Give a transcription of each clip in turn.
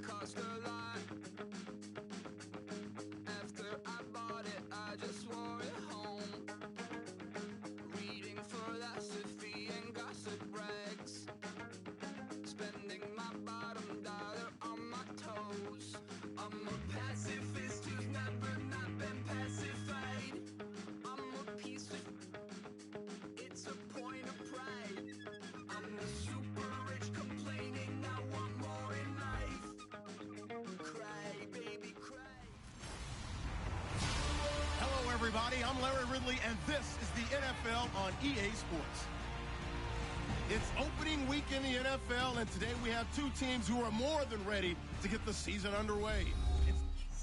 cost a lot. After I bought it, I just wore it home. Reading philosophy and gossip rags. Spending my bottom dollar on my toes. I'm a pacifist who's never not been pacified. I'm a piece of... It's a point of pride. I'm the super rich complaining I want more in life. Cry, baby, cry. Hello, everybody. I'm Larry Ridley, and this is the NFL on EA Sports. It's opening week in the NFL, and today we have two teams who are more than ready to get the season underway.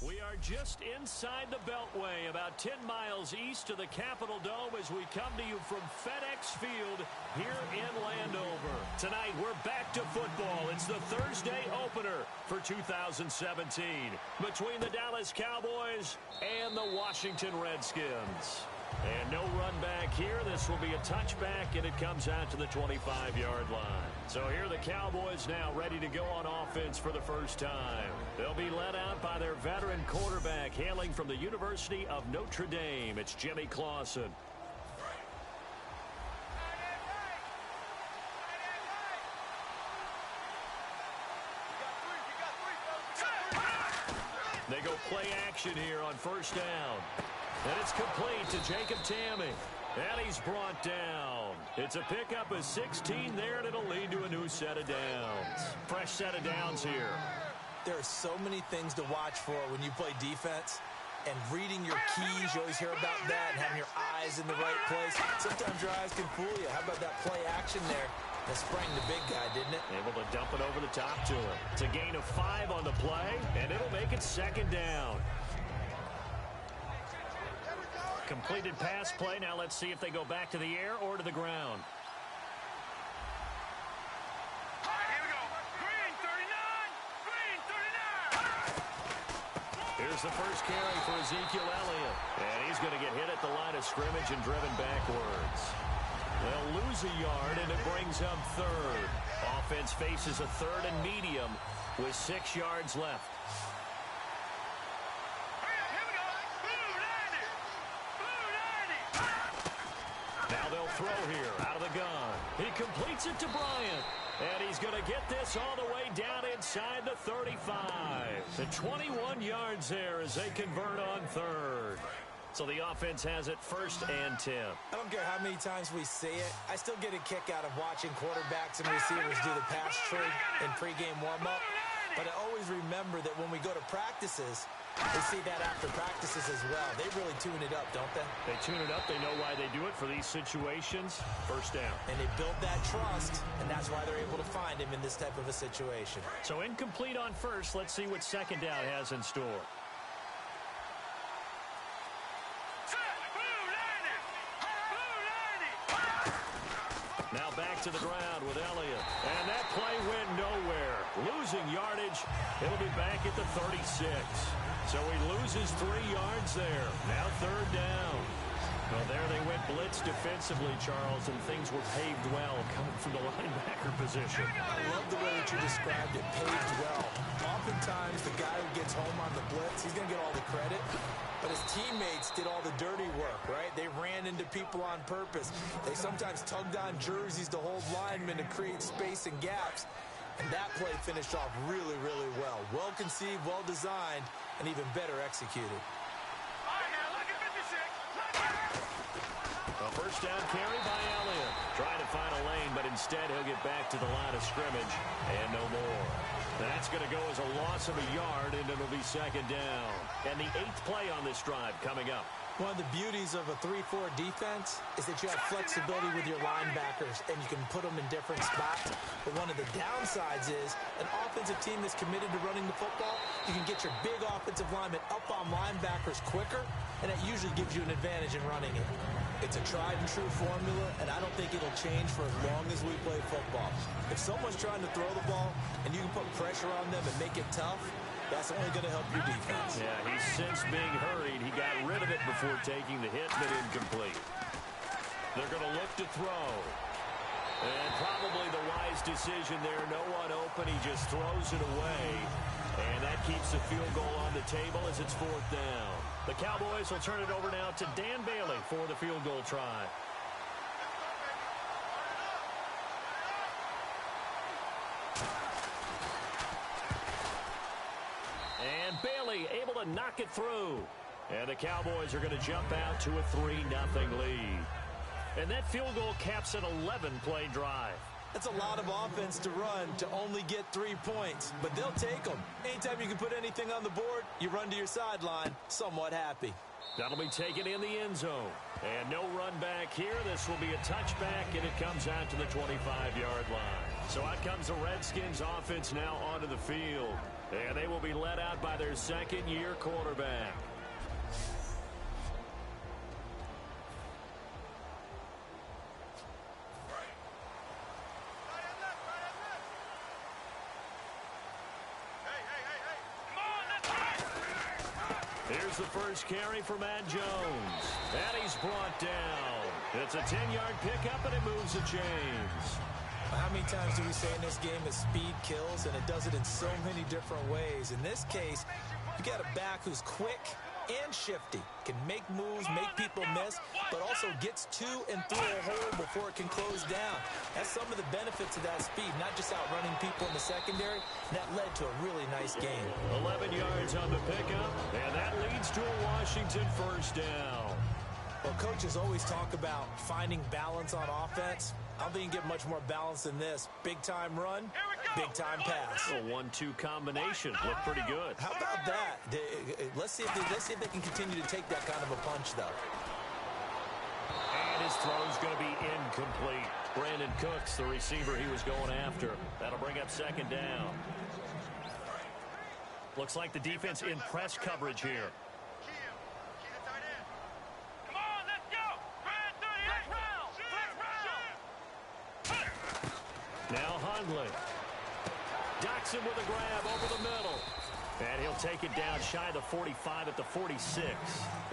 We are just inside the Beltway, about 10 miles east of the Capitol Dome as we come to you from FedEx Field here in Landover. Tonight, we're back to football. It's the Thursday opener for 2017 between the Dallas Cowboys and the Washington Redskins. And no run back here. This will be a touchback, and it comes out to the 25-yard line. So here are the Cowboys now ready to go on offense for the first time. They'll be led out by their veteran quarterback hailing from the University of Notre Dame. It's Jimmy Clausen. They go play action here on first down. And it's complete to Jacob Tamme. And he's brought down. It's a pickup of 16 there, and it'll lead to a new set of downs. Fresh set of downs here. There are so many things to watch for when you play defense. And reading your keys, you always hear about that, and having your eyes in the right place. Sometimes your eyes can fool you. How about that play action there? That sprang the big guy, didn't it? Able to dump it over the top to him. It's a gain of 5 on the play, and it'll make it second down. Completed pass play. Now let's see if they go back to the air or to the ground. All right, here we go. Green 39. Green 39. Here's the first carry for Ezekiel Elliott. And he's going to get hit at the line of scrimmage and driven backwards. They'll lose a yard, and it brings up third. Offense faces a third and medium with 6 yards left. Now they'll throw here out of the gun. He completes it to Bryant. And he's going to get this all the way down inside the 35. The 21 yards there as they convert on third. So the offense has it first and 10. I don't care how many times we see it. I still get a kick out of watching quarterbacks and receivers do the pass tree in pregame warm-up. But I always remember that when we go to practices, they see that after practices as well. They really tune it up, don't they? They tune it up. They know why they do it for these situations. First down. And they build that trust, and that's why they're able to find him in this type of a situation. So incomplete on first. Let's see what second down has in store. Now back to the ground with Elliott. And that play went nowhere. Losing yardage. It'll be back at the 36. So he loses 3 yards there. Now third down. Well, there they went blitz defensively, Charles, and things were paved well coming from the linebacker position. I love the way that you described it, paved well. Oftentimes, the guy who gets home on the blitz, he's going to get all the credit. But his teammates did all the dirty work, right? They ran into people on purpose. They sometimes tugged on jerseys to hold linemen to create space and gaps. And that play finished off really, really well. Well-conceived, well-designed, and even better executed. A first down carry by Elliott. Trying to find a lane, but instead he'll get back to the line of scrimmage and no more. That's going to go as a loss of a yard, and it'll be second down. And the 8th play on this drive coming up. One of the beauties of a 3-4 defense is that you have flexibility with your linebackers, and you can put them in different spots. But one of the downsides is an offensive team that's committed to running the football, you can get your big offensive linemen up on linebackers quicker, and that usually gives you an advantage in running it. It's a tried-and-true formula, and I don't think it'll change for as long as we play football. If someone's trying to throw the ball, and you can put pressure on them and make it tough, that's only going to help your defense. Yeah, he's since being hurried. He got rid of it before taking the hit, but incomplete. They're going to look to throw. And probably the wise decision there. No one open. He just throws it away. And that keeps the field goal on the table as it's 4th down. The Cowboys will turn it over now to Dan Bailey for the field goal try. And Bailey able to knock it through. And the Cowboys are going to jump out to a 3-0 lead. And that field goal caps an 11-play drive. That's a lot of offense to run to only get 3 points, but they'll take them. Anytime you can put anything on the board, you run to your sideline, somewhat happy. That'll be taken in the end zone. And no run back here. This will be a touchback, and it comes out to the 25-yard line. So out comes the Redskins offense now onto the field. And they will be led out by their second-year quarterback. Here's the first carry for Matt Jones. And he's brought down. It's a 10-yard pickup, and it moves the chains. How many times do we say in this game that speed kills, and it does it in so many different ways? In this case, you got a back who's quick and shifty, can make moves, make people miss, but also gets to and through a hole before it can close down. That's some of the benefits of that speed, not just outrunning people in the secondary. That led to a really nice game. 11 yards on the pickup, and that leads to a Washington first down. Well, coaches always talk about finding balance on offense. I don't think you can get much more balance than this. Big-time run, big-time pass. A 1-2 combination. Looked pretty good. How about that? Let's see if they can continue to take that kind of a punch, though. And his throw's going to be incomplete. Brandon Cooks, the receiver he was going after. That'll bring up second down. Looks like the defense in press coverage here. Now Hundley. Docks him with a grab over the middle. And he'll take it down shy of the 45 at the 46.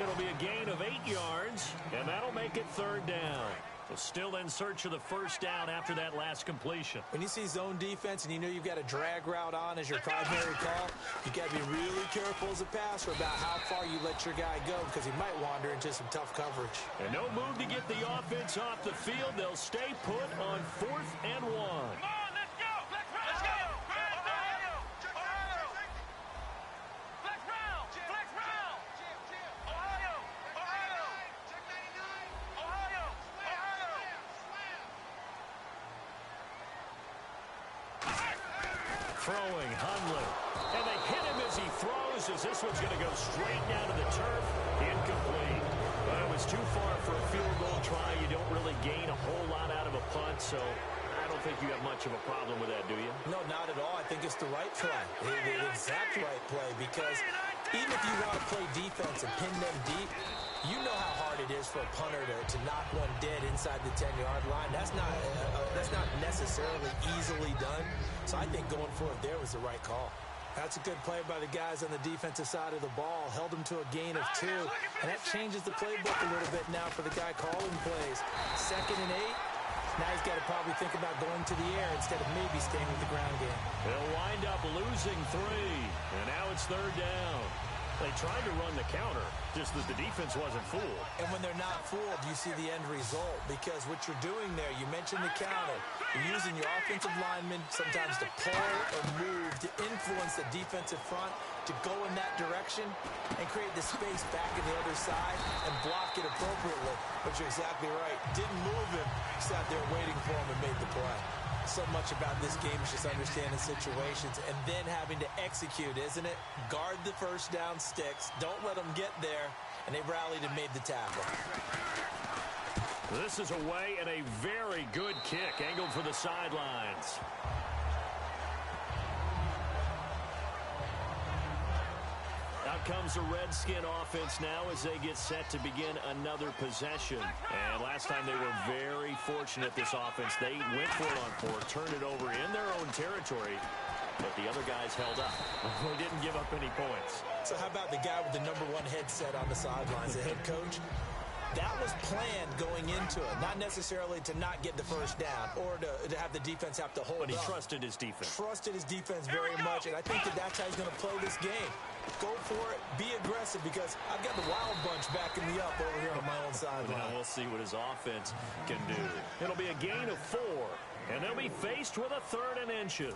It'll be a gain of 8 yards, and that'll make it third down. So still in search of the first down after that last completion. When you see zone defense and you know you've got a drag route on as your primary call, you got to be really careful as a passer about how far you let your guy go because he might wander into some tough coverage. And no move to get the offense off the field. They'll stay put on 4th and 1. Throwing Hundley. And they hit him as he throws, as this one's going to go straight down to the turf. Incomplete. But it was too far for a field goal try. You don't really gain a whole lot out of a punt, so I don't think you have much of a problem with that, do you? No, not at all. I think it's the right play, the exact right play, because even if you want to play defense and pin them deep, you know how hard it is for a punter to knock one dead inside the 10-yard line. That's not necessarily easily done. So I think going for it there was the right call. That's a good play by the guys on the defensive side of the ball. Held them to a gain of 2. And that changes the playbook a little bit now for the guy calling plays. 2nd and 8. Now he's got to probably think about going to the air instead of maybe staying with the ground game. They'll wind up losing 3. And now it's third down. They tried to run the counter, just that the defense wasn't fooled. And when they're not fooled, you see the end result. Because what you're doing there, you mentioned the counter. You're using your offensive linemen sometimes to pull or move to influence the defensive front to go in that direction and create the space back in the other side and block it appropriately. But you're exactly right. Didn't move him. Sat there waiting for him and made the play. So much about this game is just understanding situations and then having to execute, isn't it? Guard the first down sticks. Don't let them get there. And they rallied and made the tackle. This is away and a very good kick angled for the sidelines. Out comes the Redskin offense now as they get set to begin another possession. And last time they were very fortunate, this offense. They went for it on 4, turned it over in their own territory, but the other guys held up. They didn't give up any points. So how about the guy with the #1 headset on the sidelines, the head coach? That was plan going into it, not necessarily to not get the first down or to have the defense have to hold But he up. trusted his defense. Trusted his defense very much, and I think that's how he's going to play this game. Go for it. Be aggressive, because I've got the wild bunch backing me up over here on my own sideline. Now we'll see what his offense can do. It'll be a gain of 4, and they'll be faced with a 3rd and inches.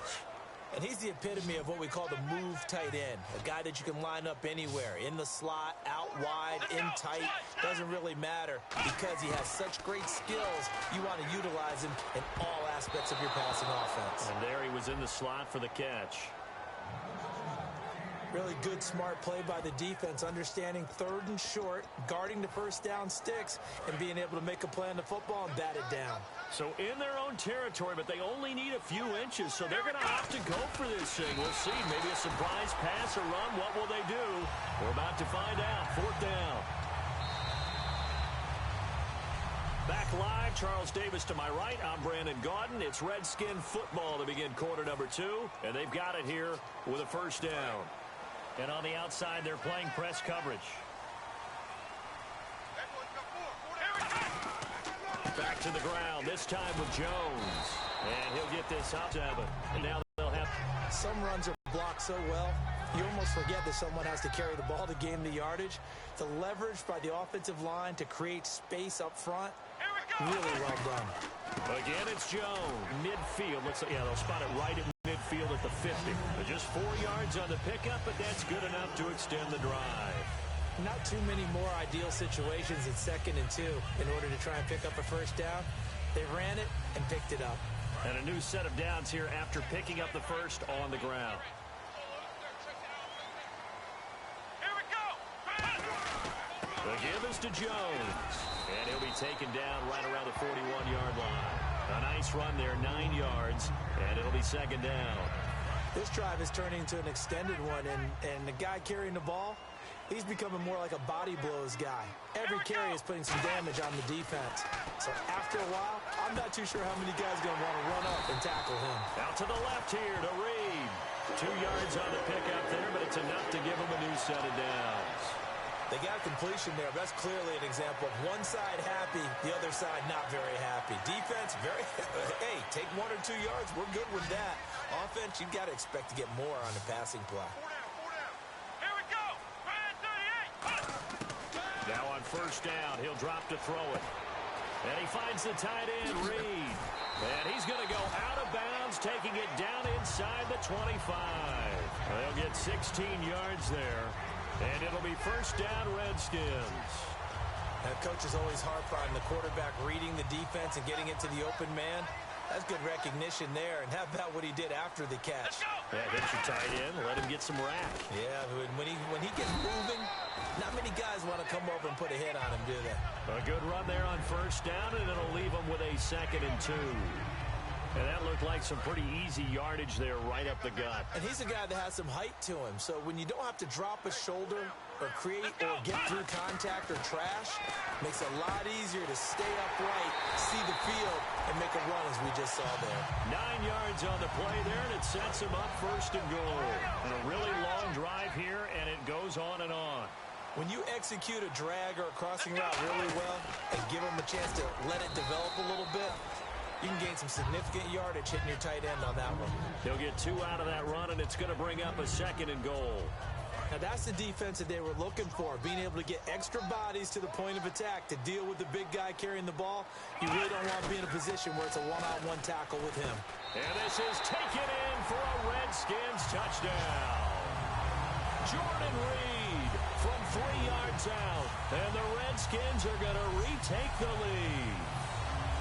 And he's the epitome of what we call the move tight end, a guy that you can line up anywhere, in the slot, out wide, in tight. Doesn't really matter, because he has such great skills. You want to utilize him in all aspects of your passing offense. And there he was in the slot for the catch. Really good, smart play by the defense, understanding 3rd and short, guarding the first down sticks, and being able to make a play on the football and bat it down. So in their own territory, but they only need a few inches, so they're going to opt to go for this thing. We'll see. Maybe a surprise pass or run. What will they do? We're about to find out. 4th down. Back live, Charles Davis to my right. I'm Brandon Gaudin. It's Redskin football to begin quarter number 2, and they've got it here with a first down. And on the outside, they're playing press coverage. Back to the ground, this time with Jones. And he'll get this up 7. And now they'll have... Some runs are blocked so well, you almost forget that someone has to carry the ball to gain the yardage. The leverage by the offensive line to create space up front, really well done. Again, it's Jones. Midfield. Looks like, yeah, they'll spot it right at midfield at the 50. But just 4 yards on the pickup, but that's good enough to extend the drive. Not too many more ideal situations in 2nd and 2 in order to try and pick up a first down. They ran it and picked it up. And a new set of downs here after picking up the first on the ground. The give is to Jones. And he'll be taken down right around the 41-yard line. A nice run there, 9 yards, and it'll be 2nd down. This drive is turning into an extended one, and the guy carrying the ball, he's becoming more like a body blows guy. Every carry is putting some damage on the defense. So after a while, I'm not too sure how many guys are going to want to run up and tackle him. Out to the left here to Reed. 2 yards on the pickup there, but it's enough to give him a new set of downs. They got completion there. That's clearly an example of one side happy, the other side not very happy. Defense, very, hey, take 1 or 2 yards. We're good with that. Offense, you've got to expect to get more on the passing play. Here we go. Brand 38. Now on first down, he'll drop to throw it. And he finds the tight end, Reed. And he's going to go out of bounds, taking it down inside the 25. They'll get 16 yards there. And it'll be first down, Redskins. That coach is always harp on the quarterback reading the defense and getting into the open man. That's good recognition there. And how about what he did after the catch? Yeah, hit your tight end, let him get some rack. Yeah, when he gets moving, not many guys want to come over and put a hit on him, do they? A good run there on first down, and it'll leave him with a 2nd and 2. And that looked like some pretty easy yardage there right up the gut. And he's a guy that has some height to him. So when you don't have to drop a shoulder or create or get through contact or trash, makes it a lot easier to stay upright, see the field, and make a run as we just saw there. 9 yards on the play there, and it sets him up 1st and goal. And a really long drive here, and it goes on and on. When you execute a drag or a crossing route really well and give him a chance to let it develop a little bit, you can gain some significant yardage hitting your tight end on that one. He'll get 2 out of that run, and it's going to bring up a 2nd and goal. Now, that's the defense that they were looking for, being able to get extra bodies to the point of attack to deal with the big guy carrying the ball. You really don't want to be in a position where it's a one-on-one tackle with him. And this is taken in for a Redskins touchdown. Jordan Reed from 3 yards out, and the Redskins are going to retake the lead.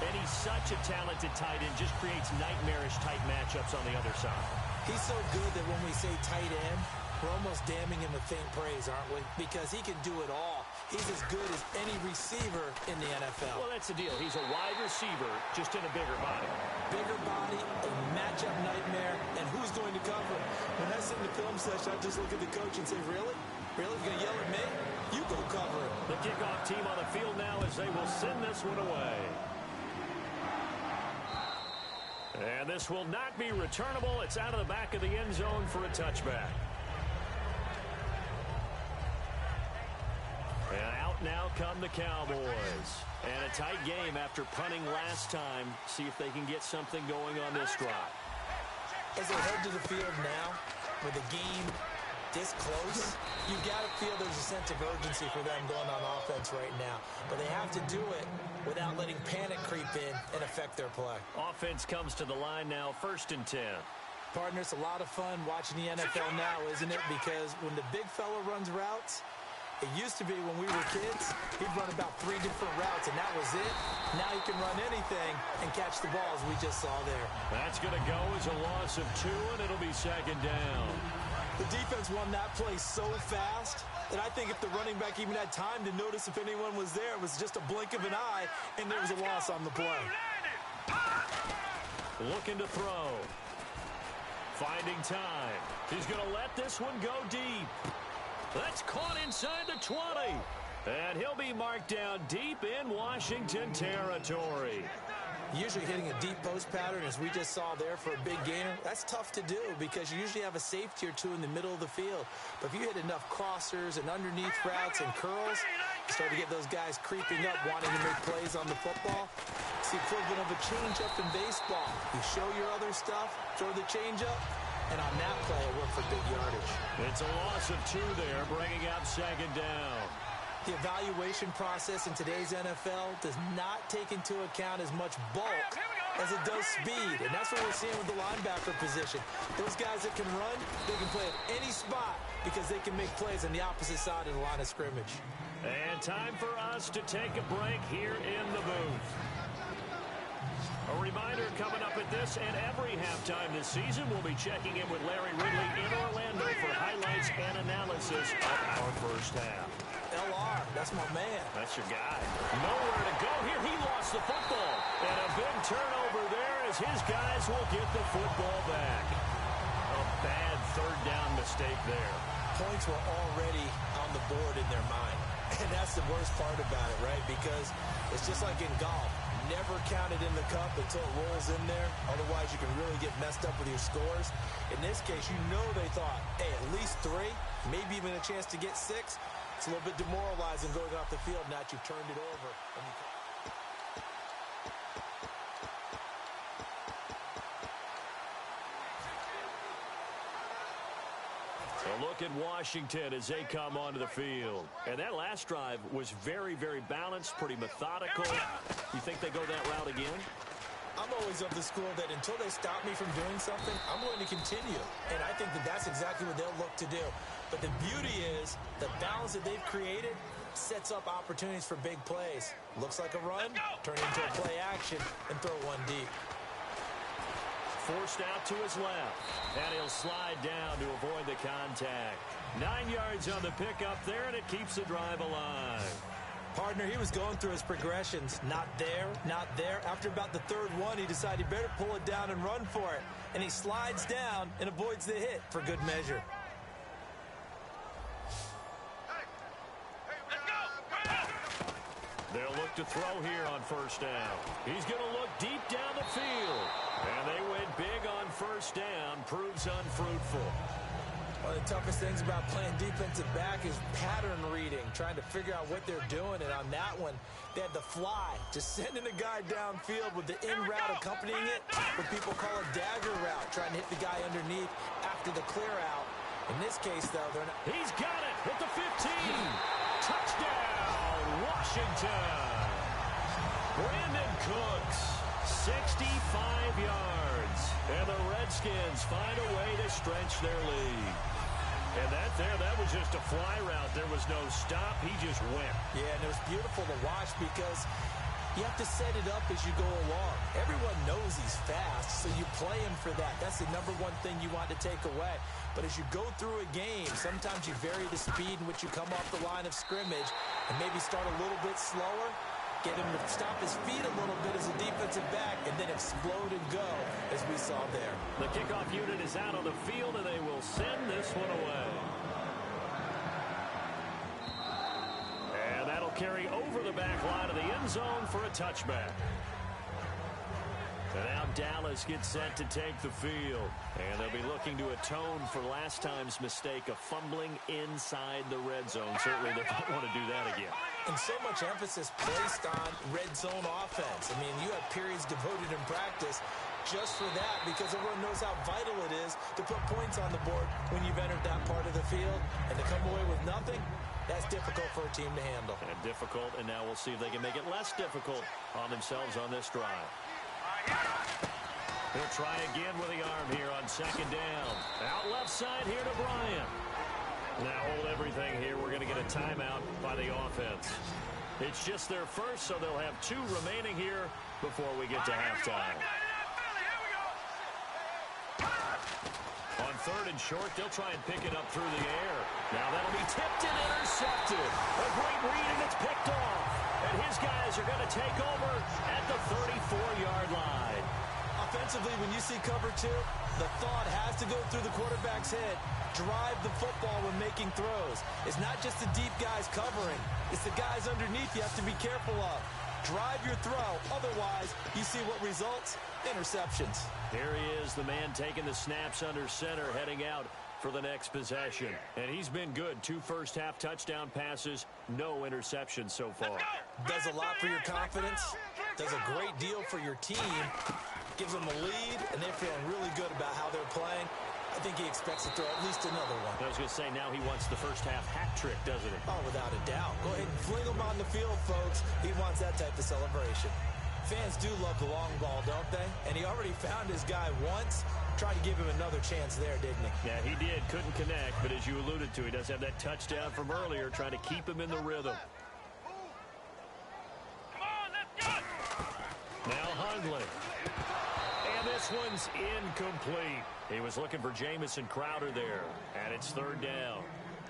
And he's such a talented tight end, just creates nightmarish tight matchups on the other side. He's so good that when we say tight end, we're almost damning him with faint praise, aren't we? Because he can do it all. He's as good as any receiver in the NFL. Well, that's the deal. He's a wide receiver, just in a bigger body. Bigger body, a matchup nightmare, and who's going to cover him? When I sit in the film session, I just look at the coach and say, really? Really? You're going to yell at me? You go cover him. The kickoff team on the field now as they will send this one away. And this will not be returnable. It's out of the back of the end zone for a touchback. And out now come the Cowboys. And a tight game after punting last time. See if they can get something going on this drive. As they head to the field now, with the game this close, you've got to feel there's a sense of urgency for them going on offense right now. But they have to do it without letting panic creep in and affect their play. Offense comes to the line now, 1st and 10. Partner, it's a lot of fun watching the NFL now, isn't it? Because when the big fella runs routes, it used to be when we were kids, he'd run about 3 different routes, and that was it. Now he can run anything and catch the balls we just saw there. That's going to go as a loss of 2, and it'll be 2nd down. The defense won that play so fast that I think if the running back even had time to notice if anyone was there, it was just a blink of an eye, and there was a loss on the play. Looking to throw. Finding time. He's going to let this one go deep. That's caught inside the 20. And he'll be marked down deep in Washington territory. Usually hitting a deep post pattern, as we just saw there for a big gainer, that's tough to do because you usually have a safety or two in the middle of the field. But if you hit enough crossers and underneath routes and curls, you start to get those guys creeping up, wanting to make plays on the football. It's the equivalent of a changeup in baseball. You show your other stuff, throw the changeup, and on that play, it worked for big yardage. It's a loss of 2 there, bringing up 2nd down. The evaluation process in today's NFL does not take into account as much bulk as it does speed, and that's what we're seeing with the linebacker position. Those guys that can run, they can play at any spot because they can make plays on the opposite side of the line of scrimmage. And time for us to take a break here in the booth. A reminder coming up at this and every halftime this season, we'll be checking in with Larry Ridley in Orlando for highlights and analysis of our first half. LR, that's my man. That's your guy. Nowhere to go here. He lost the football. And a big turnover there as his guys will get the football back. A bad 3rd down mistake there. Points were already on the board in their mind. And that's the worst part about it, right? Because it's just like in golf. Never count it in the cup until it rolls in there. Otherwise, you can really get messed up with your scores. In this case, you know they thought, hey, at least 3, maybe even a chance to get 6. It's a little bit demoralizing going off the field now that you've turned it over. A look at Washington as they come onto the field. And that last drive was very, very balanced, pretty methodical. You think they go that route again? I'm always of the school that until they stop me from doing something, I'm going to continue. And I think that that's exactly what they'll look to do. But the beauty is the balance that they've created sets up opportunities for big plays. Looks like a run, turn into a play action, and throw one deep. Forced out to his left. And he'll slide down to avoid the contact. 9 yards on the pickup there, and it keeps the drive alive. Partner, he was going through his progressions. Not there, not there. After about the 3rd one, he decided he better pull it down and run for it. And he slides down and avoids the hit for good measure. They'll look to throw here on 1st down. He's going to look deep down the field. And they went big on 1st down. Proves unfruitful. One of the toughest things about playing defensive back is pattern reading, trying to figure out what they're doing. And on that one, they had the fly, just sending a guy downfield with the in route accompanying it, what people call a dagger route, trying to hit the guy underneath after the clear out. In this case, though, they're not. He's got it at the 15. Touchdown, Washington. Brandon Cooks, 65 yards. And the Redskins find a way to stretch their lead. And that was just a fly route. There was no stop. He just went. Yeah, and it was beautiful to watch because you have to set it up as you go along. Everyone knows he's fast, so you play him for that. That's the #1 thing you want to take away. But as you go through a game, sometimes you vary the speed in which you come off the line of scrimmage and maybe start a little bit slower, get him to stop his feet a little bit as a defensive back, and then explode and go, as we saw there. The kickoff unit is out on the field, and they will send this one away. And that'll carry over the back line of the end zone for a touchback. And now Dallas gets set to take the field. And they'll be looking to atone for last time's mistake of fumbling inside the red zone. Certainly they don't want to do that again. And so much emphasis placed on red zone offense. I mean, you have periods devoted in practice just for that because everyone knows how vital it is to put points on the board when you've entered that part of the field. And to come away with nothing, that's difficult for a team to handle. And difficult, and now we'll see if they can make it less difficult on themselves on this drive. He'll try again with the arm here on second down. Out left side here to Bryant. Now hold everything here. We're going to get a timeout by the offense. It's just their first, so they'll have 2 remaining here before we get to halftime. On third and short, they'll try and pick it up through the air. Now that'll be tipped and intercepted. A great read, and it's picked off. And his guys are going to take over at the 34-yard line. Offensively, when you see cover 2, the thought has to go through the quarterback's head. Drive the football when making throws. It's not just the deep guys covering. It's the guys underneath you have to be careful of. Drive your throw. Otherwise, you see what results? Interceptions. Here he is, the man taking the snaps under center, heading out for the next possession. And he's been good. 2 first-half touchdown passes, no interceptions so far. Does a lot for your confidence. Does a great deal for your team. Gives them a lead, and they're feeling really good about how they're playing. I think he expects to throw at least another one. I was going to say, now he wants the first-half hat trick, doesn't he? Oh, without a doubt. Go ahead and fling him on the field, folks. He wants that type of celebration. Fans do love the long ball, don't they? And he already found his guy once. Tried to give him another chance there, didn't he? Yeah, he did. Couldn't connect, but as you alluded to, he does have that touchdown from earlier, trying to keep him in the rhythm. Come on, let's go! Now Hundley. And this one's incomplete. He was looking for Jamison Crowder there, and it's third down.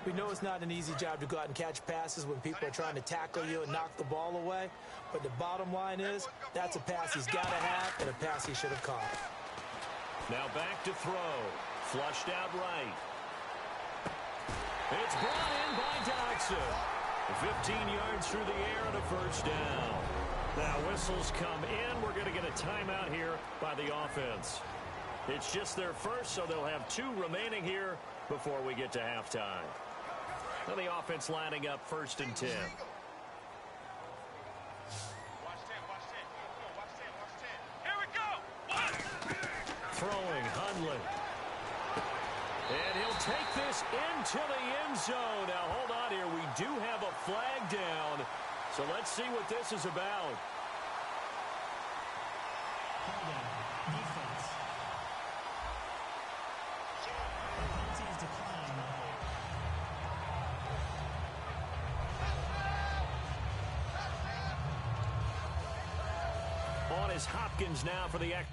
We know it's not an easy job to go out and catch passes when people are trying to tackle you and knock the ball away, but the bottom line is that's a pass he's got to have and a pass he should have caught. Now back to throw. Flushed out right. It's brought in by Dodson. 15 yards through the air and a first down. Now whistles come in. We're going to get a timeout here by the offense. It's just their first, so they'll have 2 remaining here before we get to halftime. Now the offense lining up first and 10. Here we go! Throwing Hundley. And he'll take this into the end zone. Now hold on here. We do have a flag down. So let's see what this is about. On is Hopkins now for the act.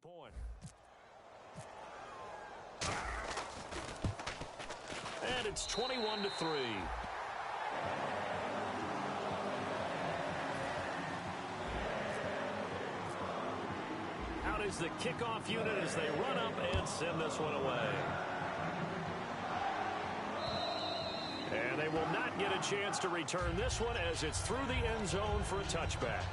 Point. And it's 21-3. Out is the kickoff unit as they run up and send this one away. And they will not get a chance to return this one as it's through the end zone for a touchback.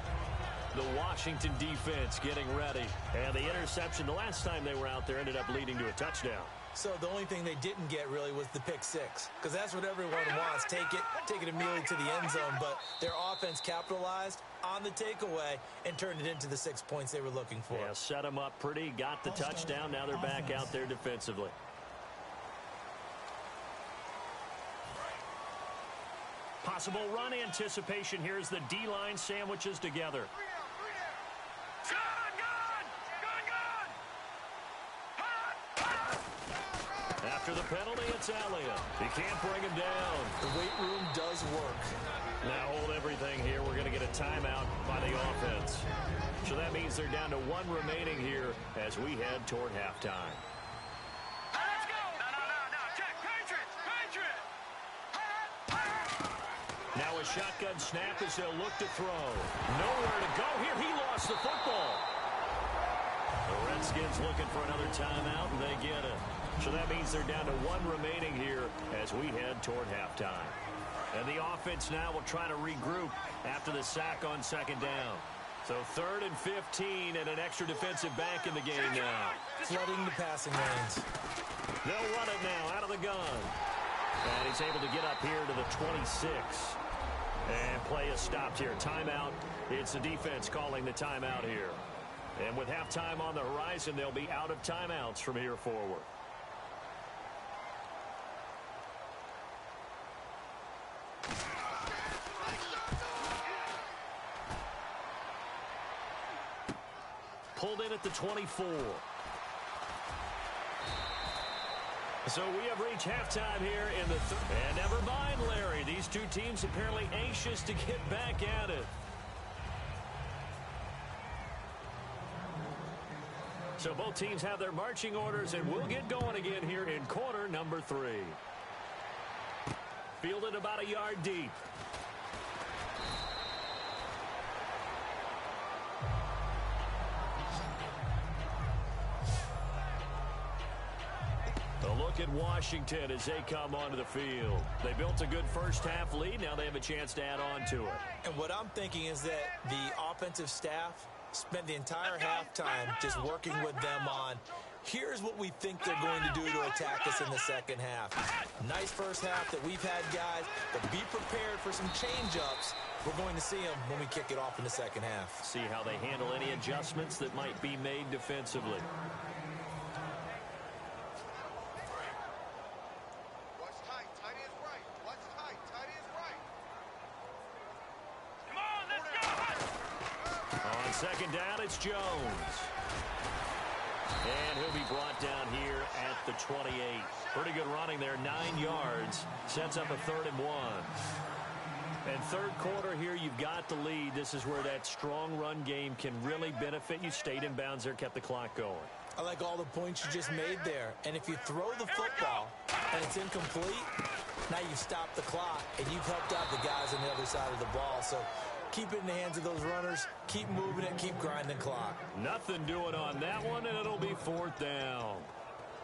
The Washington defense getting ready. And the interception the last time they were out there ended up leading to a touchdown. So the only thing they didn't get really was the pick 6. Because that's what everyone wants. Take it immediately to the end zone. But their offense capitalized on the takeaway and turned it into the 6 points they were looking for. Yeah, set them up pretty. Got the touchdown. Now they're back out there defensively. Possible run anticipation here as the D-line sandwiches together. After the penalty, it's Elliott. He can't bring him down. The weight room does work. Now hold everything here. We're going to get a timeout by the offense. So that means they're down to 1 remaining here as we head toward halftime. a shotgun snap as they'll look to throw. Nowhere to go here. He lost the football. The Redskins looking for another timeout, and they get it. So that means they're down to one remaining here as we head toward halftime. And the offense now will try to regroup after the sack on second down. So 3rd and 15 and an extra defensive back in the game now. Flooding the passing lanes. They'll run it now out of the gun. And he's able to get up here to the 26. And play is stopped here. Timeout. It's the defense calling the timeout here. And with halftime on the horizon, they'll be out of timeouts from here forward. Pulled in at the 24. So we have reached halftime here in the third. And never mind, Larry. These two teams apparently anxious to get back at it. So both teams have their marching orders, and we'll get going again here in quarter number 3. Fielded about a yard deep. A look at Washington as they come onto the field. They built a good first-half lead. Now they have a chance to add on to it. And what I'm thinking is that the offensive staff spent the entire halftime just working with them on, here's what we think they're going to do to attack us in the second half. Nice first half that we've had, guys, but be prepared for some change-ups. We're going to see them when we kick it off in the second half. See how they handle any adjustments that might be made defensively. Second down, it's Jones. And he'll be brought down here at the 28. Pretty good running there, 9 yards. Sets up a 3rd and 1. And third quarter here, you've got the lead. This is where that strong run game can really benefit you. Stayed in bounds there, kept the clock going. I like all the points you just made there. And if you throw the football and it's incomplete, now you've stopped the clock and you've helped out the guys on the other side of the ball. So keep it in the hands of those runners. Keep moving it. Keep grinding clock. Nothing doing on that one, and it'll be 4th down.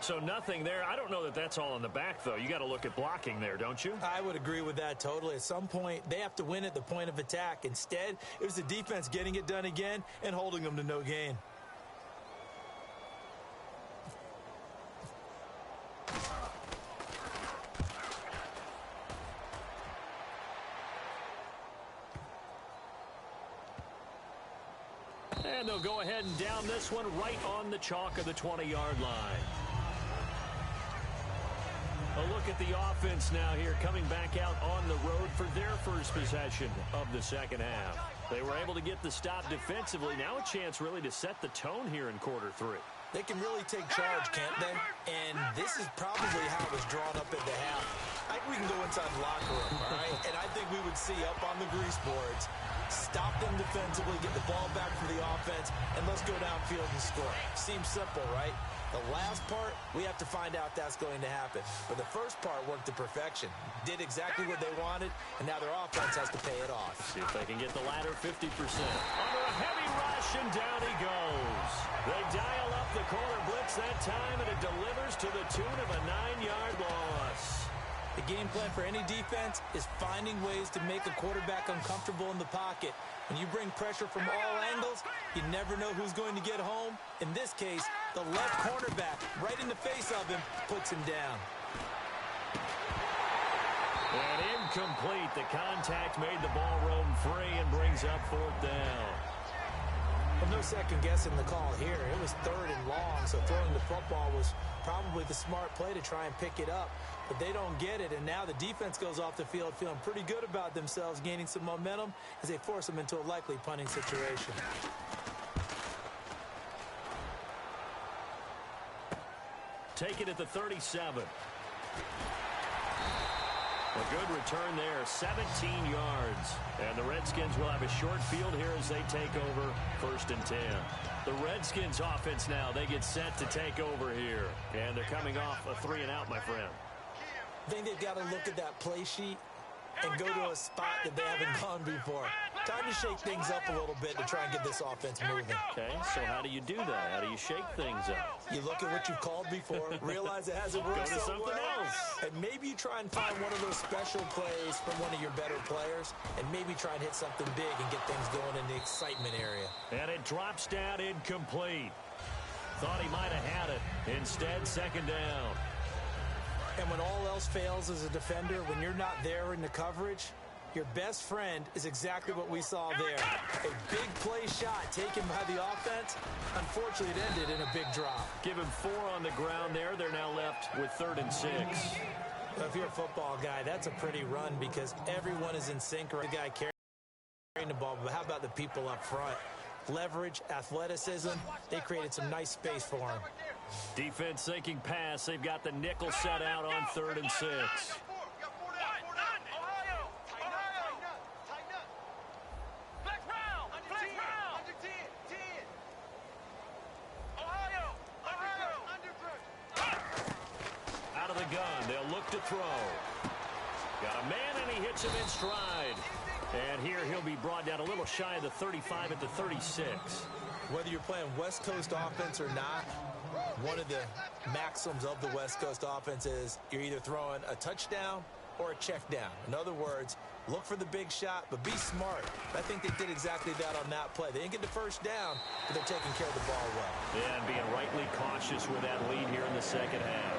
So nothing there. I don't know that that's all in the back, though. You got to look at blocking there, don't you? I would agree with that totally. At some point, they have to win at the point of attack. Instead, it was the defense getting it done again and holding them to no gain. And they'll go ahead and down this one right on the chalk of the 20-yard line. A look at the offense now here, coming back out on the road for their first possession of the second half. They were able to get the stop defensively. Now a chance really to set the tone here in quarter 3. They can really take charge, can't they? And this is probably how it was drawn up at the half. I think we can go inside the locker room, all right? And I think we would see up on the grease boards, stop them defensively, get the ball back for the offense, and let's go downfield and score. Seems simple, right? The last part, we have to find out that's going to happen. But the first part worked to perfection. Did exactly what they wanted, and now their offense has to pay it off. See if they can get the latter 50%. Under a heavy rush, and down he goes. They dial up the corner blitz that time, and it delivers to the tune of a 9-yard loss. The game plan for any defense is finding ways to make a quarterback uncomfortable in the pocket. When you bring pressure from all angles, you never know who's going to get home. In this case, the left cornerback, right in the face of him, puts him down. And incomplete. The contact made the ball roam free and brings up 4th down. Well, no second guessing the call here. It was 3rd and long, so throwing the football was probably the smart play to try and pick it up. But they don't get it, and now the defense goes off the field feeling pretty good about themselves, gaining some momentum as they force them into a likely punting situation. Take it at the 37. A good return there, 17 yards. And the Redskins will have a short field here as they take over 1st and 10. The Redskins offense now, they get set to take over here. And they're coming off a 3-and-out, my friend. I think they've got to look at that play sheet and go to a spot that they haven't gone before. Time to shake things up a little bit to try and get this offense moving. Okay, so how do you do that? How do you shake things up? You look at what you've called before, realize it hasn't worked Go to so something well, else. and maybe you try and find one of those special plays from one of your better players, and maybe try and hit something big and get things going in the excitement area. And it drops down incomplete. Thought he might have had it. Instead, second down. And when all else fails as a defender, when you're not there in the coverage, your best friend is exactly what we saw there. A big play shot taken by the offense. Unfortunately, it ended in a big drop. Give him 4 on the ground there. They're now left with 3rd and 6. Well, if you're a football guy, that's a pretty run because everyone is in sync. Or the guy carrying the ball, but how about the people up front? Leverage, athleticism, they created some nice space for him. Defense thinking pass. They've got the nickel set out on 3rd and 6. Out of the gun, they'll look to throw. Got a man, and he hits him in stride. And here he'll be brought down a little shy of the 35 at the 36. Whether you're playing West Coast offense or not, one of the maxims of the West Coast offense is you're either throwing a touchdown or a check down. In other words, look for the big shot, but be smart. I think they did exactly that on that play. They didn't get the first down, but they're taking care of the ball well. Yeah, and being rightly cautious with that lead here in the second half.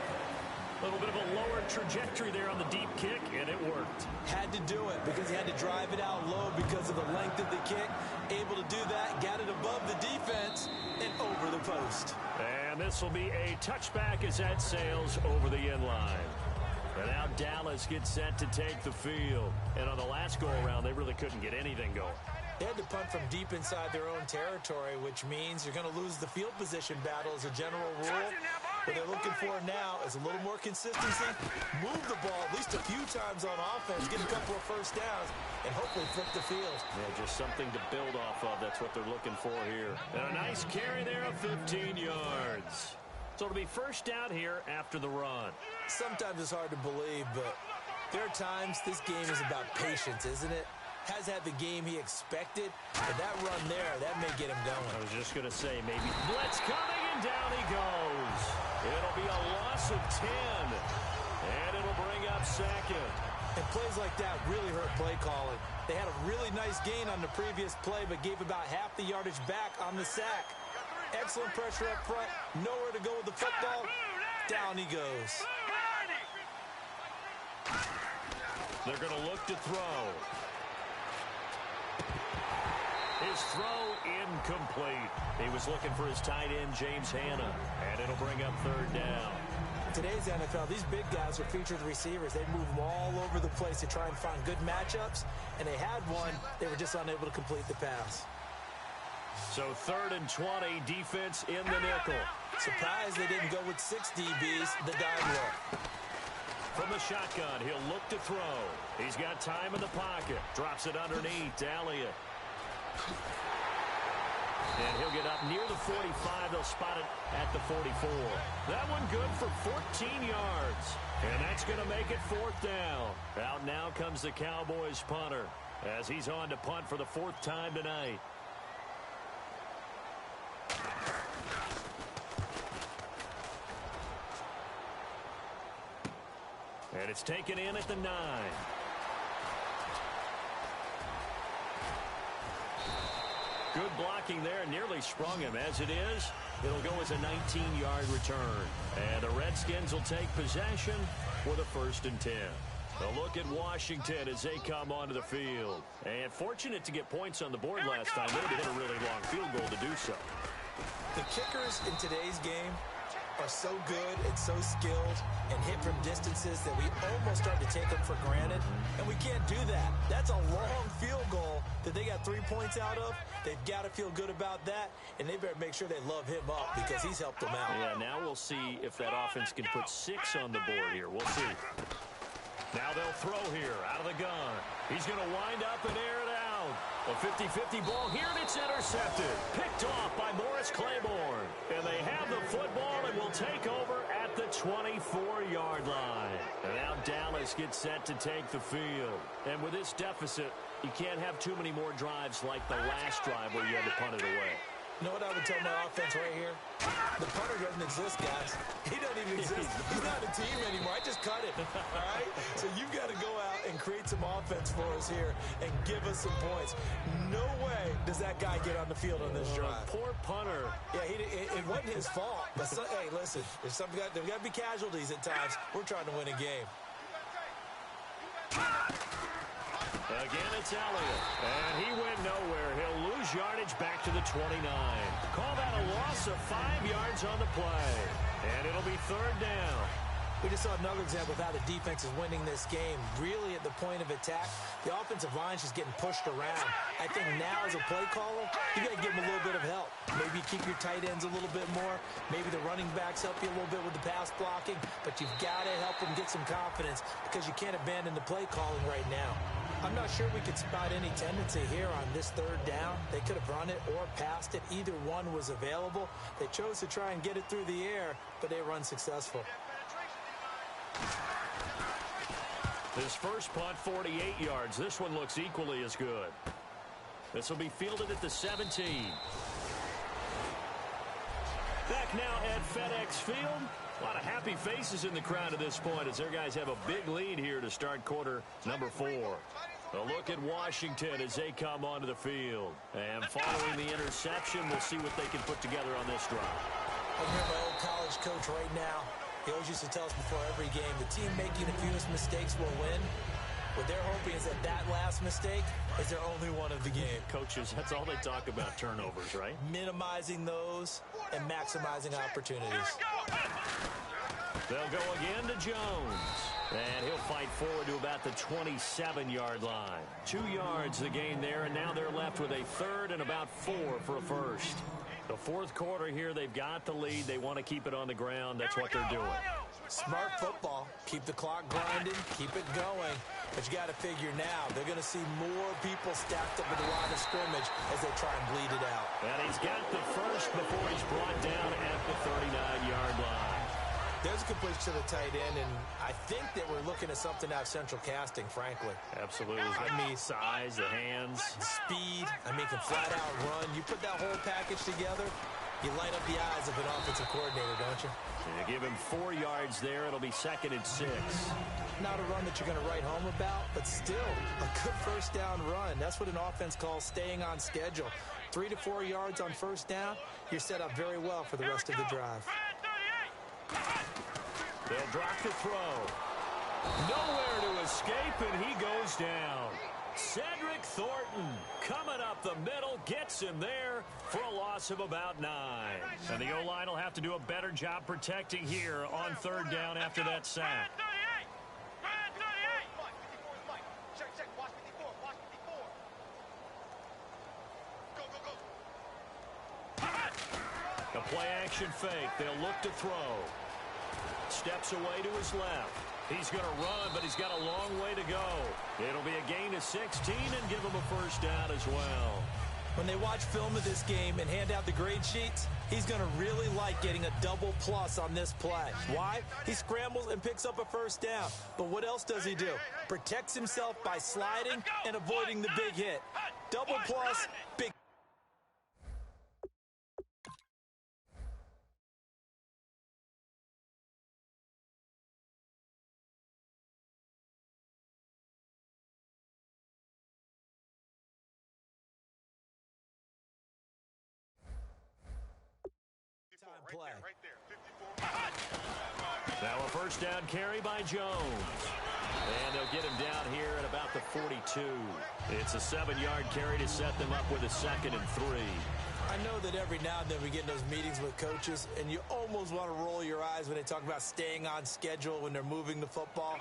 A little bit of a lower trajectory there on the deep kick, and it worked. Had to do it because he had to drive it out low because of the length of the kick. Able to do that, got it above the defense, and over the post. And this will be a touchback as that sails over the end line. And now Dallas gets set to take the field. And on the last go-around, they really couldn't get anything going. They had to punt from deep inside their own territory, which means you're going to lose the field position battle as a general rule. What they're looking for now is a little more consistency, move the ball at least a few times on offense, get a couple of first downs, and hopefully flip the field. Yeah, just something to build off of. That's what they're looking for here. And a nice carry there of 15 yards. So it'll be first down here after the run. Sometimes it's hard to believe, but there are times this game is about patience, isn't it? Has had the game he expected, but that run there, that may get him going. I was just going to say, maybe blitz coming, and down he goes. It'll be a loss of 10, and it'll bring up second. And plays like that really hurt play calling. They had a really nice gain on the previous play, but gave about half the yardage back on the sack. Excellent pressure up front, nowhere to go with the football. Down he goes. They're going to look to throw. His throw incomplete. He was looking for his tight end, James Hanna, and it'll bring up 3rd down. In today's NFL, these big guys are featured receivers. They move them all over the place to try and find good matchups, and they had one. They were just unable to complete the pass. So 3rd and 20, defense in the nickel. Surprised they didn't go with 6 DBs, the dime look. From the shotgun, he'll look to throw. He's got time in the pocket. Drops it underneath to Elliott. And he'll get up near the 45. They'll spot it at the 44. That one good for 14 yards. And that's going to make it 4th down. Out now comes the Cowboys punter as he's on to punt for the 4th time tonight. And it's taken in at the 9. Good blocking there, nearly sprung him. As it is, it'll go as a 19-yard return. And the Redskins will take possession with a 1st and 10. A look at Washington as they come onto the field. And fortunate to get points on the board last time. They had to hit a really long field goal to do so. The kickers in today's game are so good and so skilled and hit from distances that we almost start to take them for granted, and we can't do that. That's a long field goal that they got 3 points out of. They've got to feel good about that, and they better make sure they love him up because he's helped them out. Yeah, now we'll see if that offense can put 6 on the board here. We'll see. Now they'll throw here out of the gun. He's going to wind up and air it out. A 50-50 ball here, and it's intercepted. Picked off by Morris Claiborne. And they have the football and will take over at the 24-yard line. And now Dallas gets set to take the field. And with this deficit, you can't have too many more drives like the last drive where you had to punt it away. You know what I would tell my offense right here? The punter doesn't exist, guys. He doesn't even exist. He's not a team anymore. I just cut it, all right? So you've got to go out and create some offense for us here and give us some points. No way does that guy get on the field on this drive. Poor punter. Yeah, it wasn't his fault. But hey, listen, there's got to be casualties at times. We're trying to win a game. Again, it's Elliott. And he went nowhere. He'll lose yardage back to the 29. Call that a loss of 5 yards on the play. And it'll be third down. We just saw another example of how the defense is winning this game. Really at the point of attack, the offensive line's just getting pushed around. I think now as a play caller, you got to give them a little bit of help. Maybe keep your tight ends a little bit more. Maybe the running backs help you a little bit with the pass blocking. But you've got to help them get some confidence because you can't abandon the play calling right now. I'm not sure we could spot any tendency here on this third down. They could have run it or passed it. Either one was available. They chose to try and get it through the air, but they were unsuccessful. His first punt, 48 yards. This one looks equally as good. This will be fielded at the 17. Back now at FedEx Field. A lot of happy faces in the crowd at this point as their guys have a big lead here to start quarter number 4. A look at Washington as they come onto the field. And following the interception, we'll see what they can put together on this drive. I remember my old college coach right now. He always used to tell us before every game, the team making the fewest mistakes will win. What they're hoping is that last mistake is their only one of the game. Coaches, that's all they talk about, turnovers, right? Minimizing those and maximizing opportunities. They'll go again to Jones. And he'll fight forward to about the 27-yard line. 2 yards the gain there, and now they're left with a third and about 4 for a first. The fourth quarter here, they've got the lead. They want to keep it on the ground. That's what they're doing. Smart football. Keep the clock grinding. Keep it going. But you got to figure now, they're going to see more people stacked up at the line of scrimmage as they try and bleed it out. And he's got the first before he's brought down at the 39-yard line. There's a completion to the tight end, and I think that we're looking at something out of central casting, frankly. Absolutely. I mean, size, the hands. Speed. I mean, can flat out run. You put that whole package together, you light up the eyes of an offensive coordinator, don't you? You give him 4 yards there. It'll be 2nd and 6. Not a run that you're going to write home about, but still a good first down run. That's what an offense calls staying on schedule. 3 to 4 yards on first down, you're set up very well for the rest of the drive. They'll drop the throw. Nowhere to escape, and he goes down. Cedric Thornton coming up the middle, gets him there for a loss of about 9. And the O-line will have to do a better job protecting here on third down after that sack. A play-action fake. They'll look to throw. Steps away to his left. He's going to run, but he's got a long way to go. It'll be a gain of 16 and give him a first down as well. When they watch film of this game and hand out the grade sheets, he's going to really like getting a double plus on this play. Why? He scrambles and picks up a first down. But what else does he do? Protects himself by sliding and avoiding the big hit. Double plus, big. Play. Now a first down carry by Jones. And they'll get him down here at about the 42. It's a 7-yard carry to set them up with a 2nd and 3. I know that every now and then we get in those meetings with coaches, and you almost want to roll your eyes when they talk about staying on schedule when they're moving the football.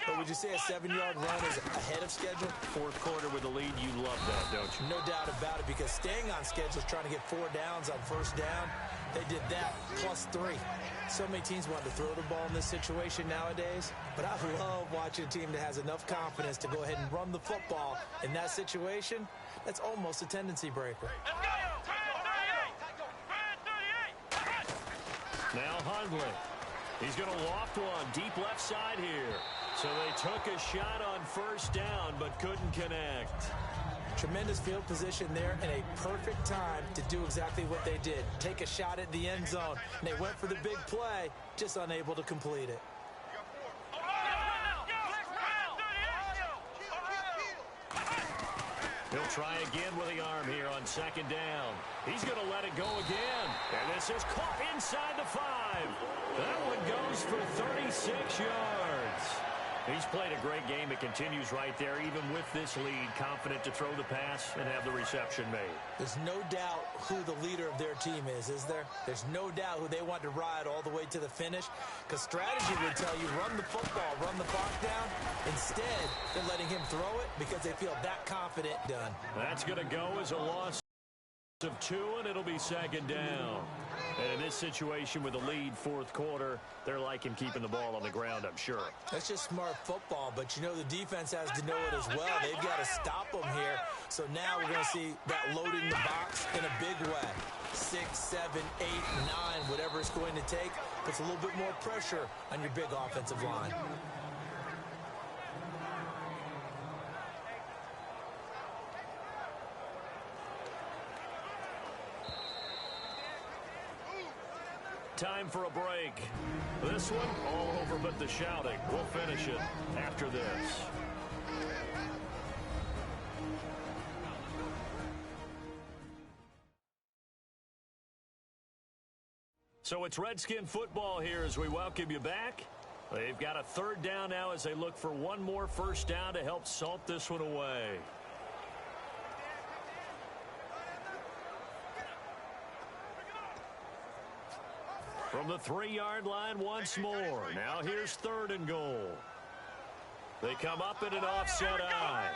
But would you say a 7-yard run is ahead of schedule? Fourth quarter with the lead, you love that, don't you? No doubt about it, because staying on schedule is trying to get 4 downs on first down. They did that plus 3. So many teams want to throw the ball in this situation nowadays, but I love watching a team that has enough confidence to go ahead and run the football in that situation. That's almost a tendency breaker. Now Hundley. He's going to loft one deep left side here. So they took a shot on first down but couldn't connect. Tremendous field position there and a perfect time to do exactly what they did. Take a shot at the end zone. And they went for the big play, just unable to complete it. He'll try again with the arm here on second down. He's going to let it go again. And this is caught inside the 5. That one goes for 36 yards. He's played a great game. It continues right there, even with this lead, confident to throw the pass and have the reception made. There's no doubt who the leader of their team is there? There's no doubt who they want to ride all the way to the finish, because strategy would tell you run the football, run the clock down. Instead, they're letting him throw it because they feel that confident done. That's going to go as a loss of 2, and it'll be second down. And in this situation with the lead fourth quarter, they're liking keeping the ball on the ground, I'm sure. That's just smart football, but you know the defense has to know it as well. They've got to stop them here. So now we're going to see that loading the box in a big way. 6, 7, 8, 9, whatever it's going to take, puts a little bit more pressure on your big offensive line. Time for a break. This one all over but the shouting. We'll finish it after this. So it's Redskin football here as we welcome you back. They've got a third down now as they look for one more first down to help salt this one away. From the 3-yard line once more. Now here's 3rd and goal. They come up in an offset eye.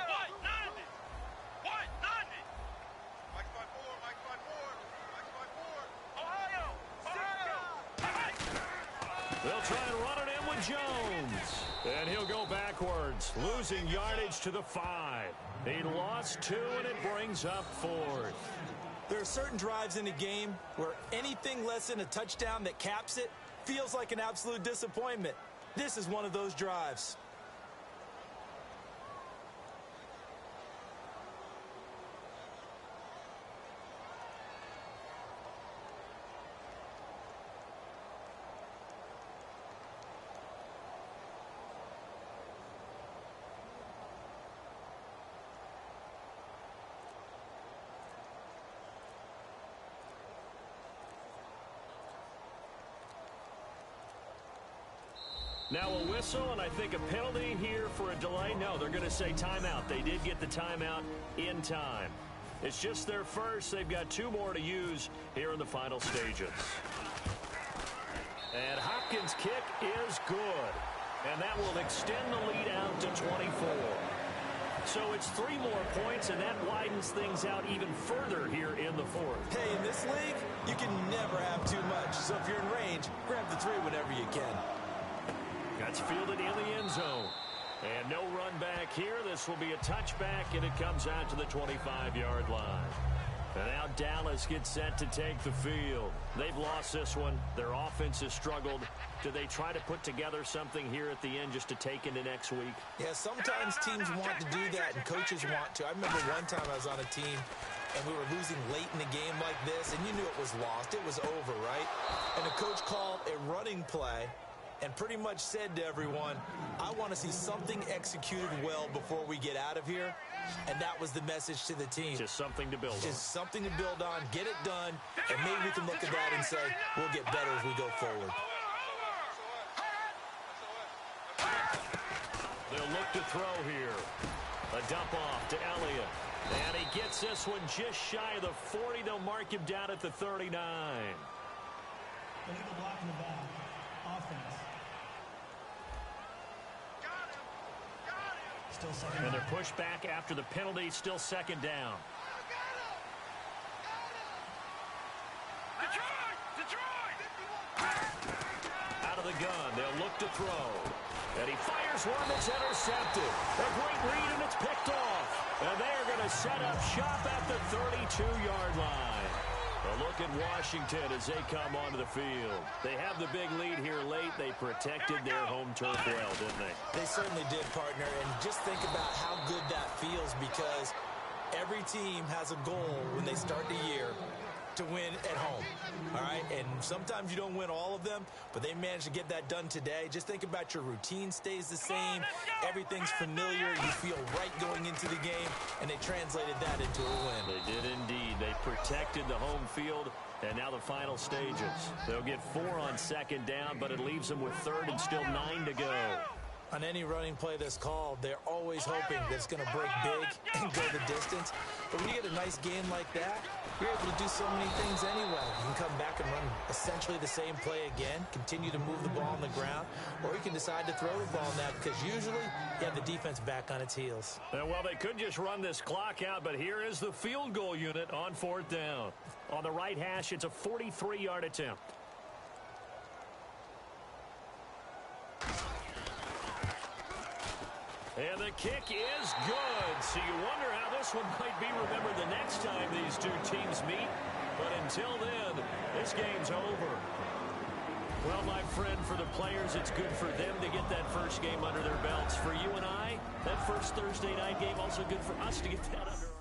They'll try and run it in with Jones. And he'll go backwards, losing yardage to the 5. He lost 2, and it brings up 4th. There are certain drives in a game where anything less than a touchdown that caps it feels like an absolute disappointment. This is one of those drives. Now a whistle, and I think a penalty here for a delay. No, they're going to say timeout. They did get the timeout in time. It's just their first. They've got 2 more to use here in the final stages. And Hopkins' kick is good. And that will extend the lead out to 24. So it's 3 more points, and that widens things out even further here in the 4th. Hey, in this league, you can never have too much. So if you're in range, grab the 3 whenever you can. That's fielded in the end zone. And no run back here. This will be a touchback, and it comes out to the 25-yard line. And now Dallas gets set to take the field. They've lost this one. Their offense has struggled. Do they try to put together something here at the end just to take into next week? Yeah, sometimes teams want to do that, and coaches want to. I remember one time I was on a team, and we were losing late in a game like this, and you knew it was lost. It was over, right? And the coach called a running play and pretty much said to everyone, I want to see something executed well before we get out of here. And that was the message to the team. Just something to build on. Just something to build on, get it done, and maybe we can look at that and say, we'll get better as we go forward. They'll look to throw here. A dump off to Elliott. And he gets this one just shy of the 40. They'll mark him down at the 39. Illegal block in the back. Offense. Still second down. And they're pushed back after the penalty. Still second down. Out of the gun. They'll look to throw. And he fires one that's intercepted. A great read, and it's picked off. And they are going to set up shop at the 32-yard line. A look at Washington as they come onto the field. They have the big lead here late. They protected their home turf well, didn't they? They certainly did, partner. And just think about how good that feels, because every team has a goal when they start the year to win at home, all right? And sometimes you don't win all of them, but they managed to get that done today. Just think about your routine stays the same. Everything's familiar. You feel right going into the game, and they translated that into a win. They did indeed. They protected the home field, and now the final stages. They'll get 4 on second down, but it leaves them with third and still 9 to go. On any running play that's called, they're always hoping that it's going to break big and go the distance. But when you get a nice game like that, you're able to do so many things anyway. You can come back and run essentially the same play again, continue to move the ball on the ground, or you can decide to throw the ball now, because usually you have the defense back on its heels. Well, they could just run this clock out, but here is the field goal unit on 4th down. On the right hash, it's a 43-yard attempt. And the kick is good. So you wonder how this one might be remembered the next time these two teams meet. But until then, this game's over. Well, my friend, for the players, it's good for them to get that first game under their belts. For you and I, that first Thursday night game, also good for us to get that under